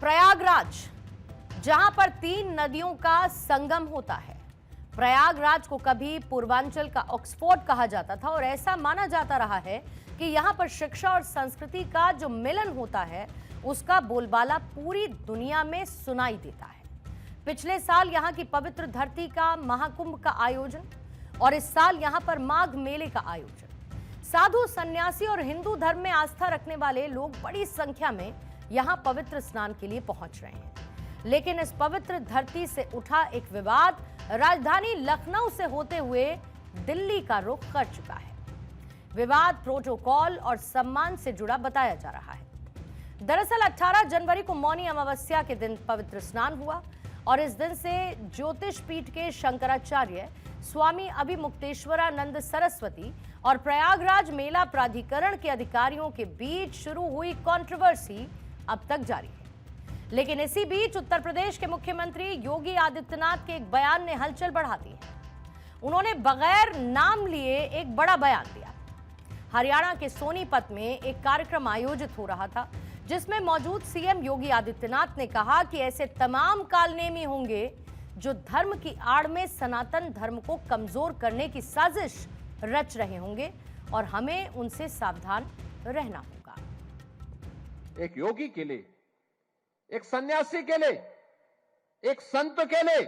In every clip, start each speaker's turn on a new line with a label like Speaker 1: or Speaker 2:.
Speaker 1: प्रयागराज, जहां पर 3 नदियों का संगम होता है। प्रयागराज को कभी पूर्वांचल का ऑक्सफोर्ड कहा जाता था और ऐसा माना जाता रहा है कि यहां पर शिक्षा और संस्कृति का जो मिलन होता है उसका बोलबाला पूरी दुनिया में सुनाई देता है। पिछले साल यहां की पवित्र धरती का महाकुंभ का आयोजन और इस साल यहां पर माघ मेले का आयोजन। साधु, सन्यासी और हिंदू धर्म में आस्था रखने वाले लोग बड़ी संख्या में यहां पवित्र स्नान के लिए पहुंच रहे हैं। लेकिन इस पवित्र धरती से उठा एक विवाद राजधानी लखनऊ से होते हुए दिल्ली का रुख कर चुका है। विवाद प्रोटोकॉल और सम्मान से जुड़ा बताया जा रहा है। दरअसल 18 जनवरी को मौनी अमावस्या के दिन पवित्र स्नान हुआ और इस दिन से ज्योतिष पीठ के शंकराचार्य स्वामी अभिमुक्तेश्वरानंद सरस्वती और प्रयागराज मेला प्राधिकरण के अधिकारियों के बीच शुरू हुई कंट्रोवर्सी अब तक जारी है। लेकिन इसी बीच उत्तर प्रदेश के मुख्यमंत्री योगी आदित्यनाथ के एक बयान ने हलचल बढ़ा दी है। उन्होंने बगैर नाम लिए एक बड़ा बयान दिया। हरियाणा के सोनीपत में एक कार्यक्रम आयोजित हो रहा था जिसमें मौजूद सीएम योगी आदित्यनाथ ने कहा कि ऐसे तमाम कालनेमी होंगे जो धर्म की आड़ में सनातन धर्म को कमजोर करने की साजिश रच रहे होंगे और हमें उनसे सावधान रहना होगा।
Speaker 2: एक योगी के लिए, एक सन्यासी के लिए, एक संत के लिए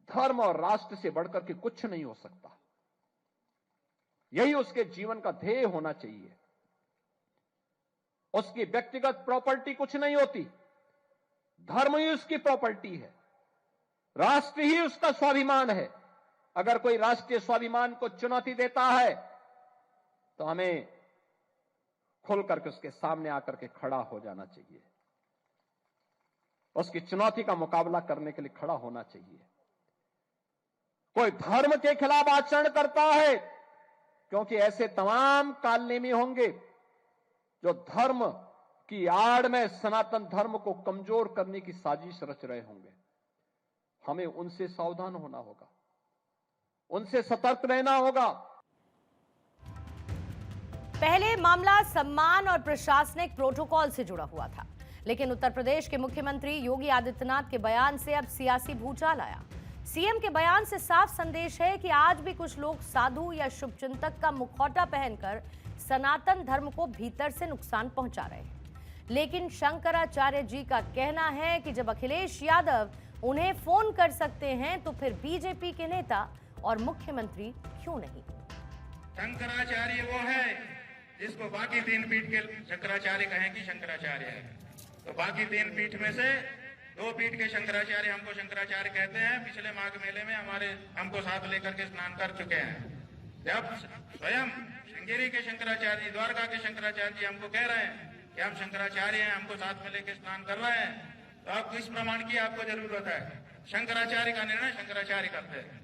Speaker 2: धर्म और राष्ट्र से बढ़कर के कुछ नहीं हो सकता। यही उसके जीवन का ध्येय होना चाहिए। उसकी व्यक्तिगत प्रॉपर्टी कुछ नहीं होती, धर्म ही उसकी प्रॉपर्टी है, राष्ट्र ही उसका स्वाभिमान है। अगर कोई राष्ट्रीय स्वाभिमान को चुनौती देता है तो हमें खुल करके उसके सामने आकर के खड़ा हो जाना चाहिए, उसकी चुनौती का मुकाबला करने के लिए खड़ा होना चाहिए। कोई धर्म के खिलाफ आचरण करता है, क्योंकि ऐसे तमाम कालनेमी होंगे जो धर्म की आड़ में सनातन धर्म को कमजोर करने की साजिश रच रहे होंगे। हमें उनसे सावधान होना होगा, उनसे सतर्क रहना होगा।
Speaker 1: पहले मामला सम्मान और प्रशासनिक प्रोटोकॉल से जुड़ा हुआ था, लेकिन उत्तर प्रदेश के मुख्यमंत्री योगी आदित्यनाथ के बयान से अब सियासी भूचाल आया। सीएम के बयान से साफ संदेश है कि आज भी कुछ लोग साधु या शुभचिंतक का मुखौटा पहनकर सनातन धर्म को भीतर से नुकसान पहुंचा रहे हैं। लेकिन शंकराचार्य जी का कहना है कि जब अखिलेश यादव उन्हें फोन कर सकते हैं तो फिर बीजेपी के नेता और मुख्यमंत्री क्यों नहीं।
Speaker 3: शंकराचार्य वो है जिसको बाकी 3 पीठ के शंकराचार्य कहें कि शंकराचार्य है, तो बाकी 3 पीठ में से 2 पीठ के शंकराचार्य हमको शंकराचार्य कहते हैं। पिछले माघ मेले में हमको साथ लेकर के स्नान कर चुके हैं। जब स्वयं श्रृंगेरी के शंकराचार्य जी, द्वारका के शंकराचार्य जी हमको कह रहे हैं कि हम शंकराचार्य हैं, हमको साथ में लेकर स्नान कर रहे हैं, तो अब किस प्रमाण की आपको जरूरत है? शंकराचार्य का निर्णय शंकराचार्य करते हैं।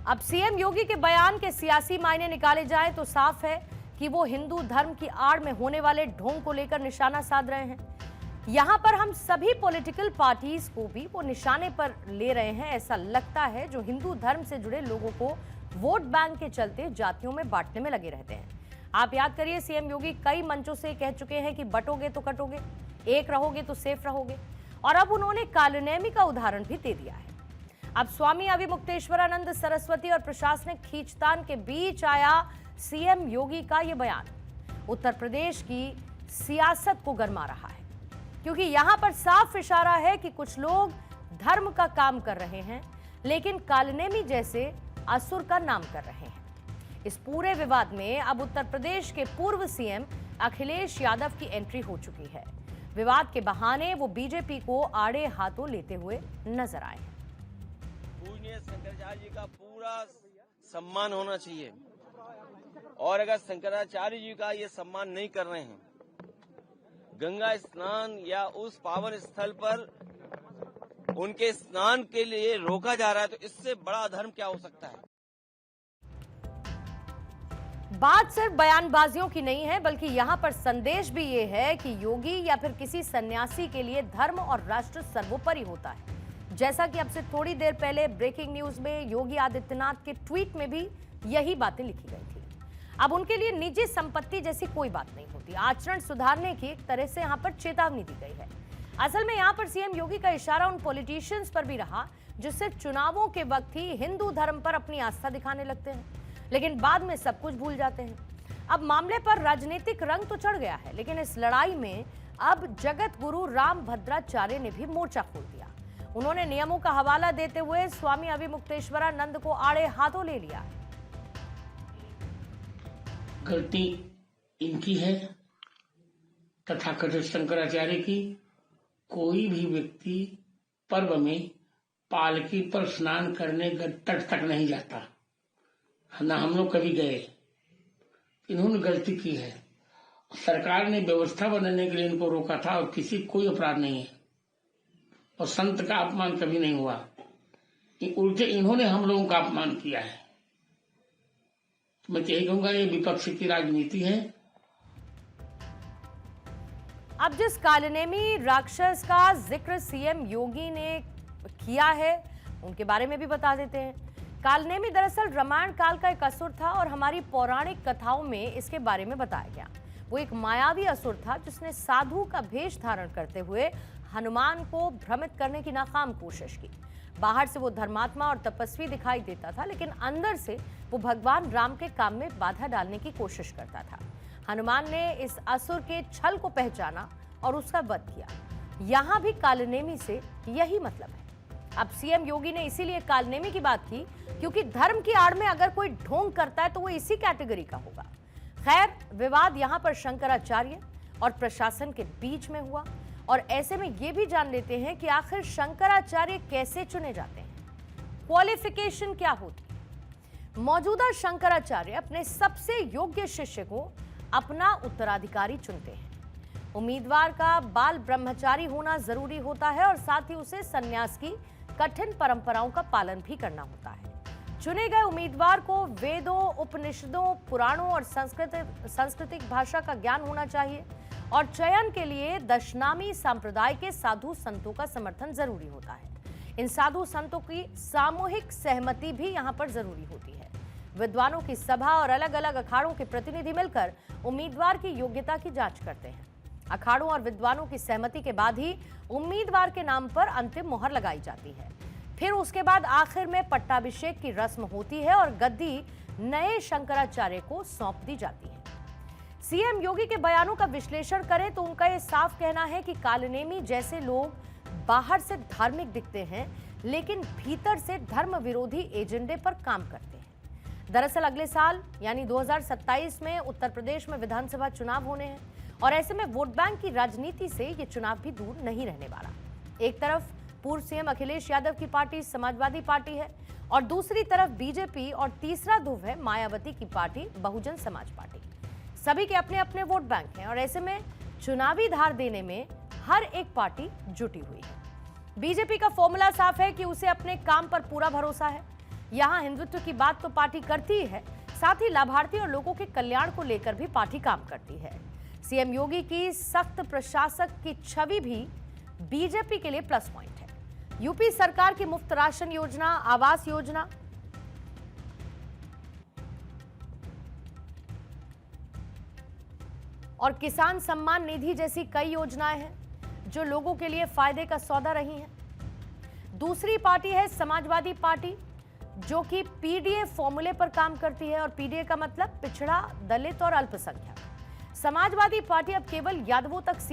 Speaker 1: अब सीएम योगी के बयान के सियासी मायने निकाले जाएं तो साफ है कि वो हिंदू धर्म की आड़ में होने वाले ढोंग को लेकर निशाना साध रहे हैं। यहां पर हम सभी पॉलिटिकल पार्टीज को भी वो निशाने पर ले रहे हैं। ऐसा लगता है जो हिंदू धर्म से जुड़े लोगों को वोट बैंक के चलते जातियों में बांटने में लगे रहते हैं। आप याद करिए, सीएम योगी कई मंचों से कह चुके हैं कि बटोगे तो कटोगे, एक रहोगे तो सेफ रहोगे, और अब उन्होंने कालनेमी का उदाहरण भी दे दिया है। अब स्वामी अभिमुक्तेश्वरानंद सरस्वती और प्रशासनिक खींचतान के बीच आया सीएम योगी का यह बयान उत्तर प्रदेश की सियासत को गरमा रहा है, क्योंकि यहां पर साफ इशारा है कि कुछ लोग धर्म का काम कर रहे हैं लेकिन कालनेमी जैसे असुर का नाम कर रहे हैं। इस पूरे विवाद में अब उत्तर प्रदेश के पूर्व सीएम अखिलेश यादव की एंट्री हो चुकी है। विवाद के बहाने वो बीजेपी को आड़े हाथों लेते हुए नजर आए।
Speaker 4: पूजनीय शंकराचार्य जी का पूरा सम्मान होना चाहिए, और अगर शंकराचार्य जी का ये सम्मान नहीं कर रहे हैं, गंगा स्नान या उस पावन स्थल पर उनके स्नान के लिए रोका जा रहा है, तो इससे बड़ा अधर्म क्या हो सकता है।
Speaker 1: बात सिर्फ बयानबाजियों की नहीं है, बल्कि यहां पर संदेश भी ये है कि योगी या फिर किसी सन्यासी के लिए धर्म और राष्ट्र सर्वोपरि होता है। जैसा कि अब से थोड़ी देर पहले ब्रेकिंग न्यूज में योगी आदित्यनाथ के ट्वीट में भी यही बातें लिखी गई थी। अब उनके लिए निजी संपत्ति जैसी कोई बात नहीं होती। आचरण सुधारने की एक तरह से यहाँ पर चेतावनी दी गई है। असल में यहाँ पर सीएम योगी का इशारा उन पॉलिटिशियंस पर भी रहा जो सिर्फ चुनावों के वक्त ही हिंदू धर्म पर अपनी आस्था दिखाने लगते हैं, लेकिन बाद में सब कुछ भूल जाते हैं। अब मामले पर राजनीतिक रंग तो चढ़ गया है, लेकिन इस लड़ाई में अब जगत गुरु राम भद्राचार्य ने भी मोर्चा खोल दिया। उन्होंने नियमों का हवाला देते हुए स्वामी अविमुक्तेश्वरानंद को आड़े हाथों ले लिया है।
Speaker 5: गलती इनकी है, तथाकथित शंकराचार्य की। कोई भी व्यक्ति पर्व में पालकी पर स्नान करने तट तक नहीं जाता, ना हम लोग कभी गए। इन्होंने गलती की है। सरकार ने व्यवस्था बनाने के लिए इनको रोका था और किसी कोई अपराध नहीं है और संत का अपमान कभी नहीं हुआ। उल्टे इन्होंने हम लोगों का अपमान किया है। मैं यही कहूंगा, ये विपक्ष की राजनीति है।
Speaker 1: अब जिस कालनेमी राक्षस का जिक्र सीएम योगी ने किया है उनके बारे में भी बता देते हैं। कालनेमी दरअसल रामायण काल का एक असुर था और हमारी पौराणिक कथाओं में इसके बारे में बताया गया। वो एक मायावी असुर था जिसने साधु का भेष धारण करते हुए हनुमान को भ्रमित करने की नाकाम कोशिश की। बाहर से वो धर्मात्मा और तपस्वी दिखाई देता था, लेकिन अंदर से वो भगवान राम के काम में बाधा डालने की कोशिश करता था। हनुमान ने इस असुर के छल को पहचाना और उसका वध किया। यहां भी कालनेमी से यही मतलब है। अब सीएम योगी ने इसीलिए कालनेमी की बात की क्योंकि धर्म की आड़ में अगर कोई ढोंग करता है तो वो इसी कैटेगरी का होगा। खैर, विवाद यहां पर शंकराचार्य और प्रशासन के बीच में हुआ और ऐसे में ये भी जान लेते हैं कि आखिर शंकराचार्य कैसे चुने जाते हैं, क्वालिफिकेशन क्या होती है। मौजूदा शंकराचार्य अपने सबसे योग्य शिष्य को अपना उत्तराधिकारी चुनते हैं। उम्मीदवार का बाल ब्रह्मचारी होना जरूरी होता है और साथ ही उसे संन्यास की कठिन परंपराओं का पालन भी करना होता है। चुने गए उम्मीदवार को वेदों, उपनिषदों, पुराणों और सांस्कृतिक भाषा का ज्ञान होना चाहिए और चयन के लिए दशनामी संप्रदाय के साधु संतों का समर्थन जरूरी होता है। इन साधु संतों की सामूहिक सहमति भी यहाँ पर जरूरी होती है। विद्वानों की सभा और अलग अलग अखाड़ों के प्रतिनिधि मिलकर उम्मीदवार की योग्यता की जांच करते हैं। अखाड़ों और विद्वानों की सहमति के बाद ही उम्मीदवार के नाम पर अंतिम मोहर लगाई जाती है। फिर उसके बाद आखिर में पट्टाभिषेक की रस्म होती है और गद्दी नए शंकराचार्य को सौंप दी जाती है। सीएम योगी के बयानों का विश्लेषण करें तो उनका यह साफ कहना है कि कालनेमी जैसे लोग बाहर से धार्मिक दिखते हैं लेकिन भीतर से धर्म विरोधी एजेंडे पर काम करते हैं। दरअसल अगले साल यानी 2027 में उत्तर प्रदेश में विधानसभा चुनाव होने हैं और ऐसे में वोट बैंक की राजनीति से ये चुनाव भी दूर नहीं रहने वाला। एक तरफ पूर्व सीएम अखिलेश यादव की पार्टी समाजवादी पार्टी है और दूसरी तरफ बीजेपी और तीसरा ध्रुव है मायावती की पार्टी बहुजन समाज पार्टी। सभी के अपने अपने वोट बैंक हैं और ऐसे में चुनावी धार देने में हर एक पार्टी जुटी हुई है। बीजेपी का फॉर्मूला साफ है कि उसे अपने काम पर पूरा भरोसा है। यहाँ हिंदुत्व की बात तो पार्टी करती ही है, साथ ही लाभार्थी और लोगों के कल्याण को लेकर भी पार्टी काम करती है। सीएम योगी की सख्त प्रशासक की छवि भी बीजेपी के लिए प्लस पॉइंट है। यूपी सरकार की मुफ्त राशन योजना, आवास योजना और किसान सम्मान निधि जैसी कई योजनाएं हैं जो लोगों के लिए फायदे का सौदा रही हैं। दूसरी पार्टी है समाजवादी पार्टी जो कि पीडीए फॉर्मूले पर काम करती है और पीडीए का मतलब पिछड़ा, दलित और अल्पसंख्यक। समाजवादी पार्टी अब केवल यादवों तक सीमित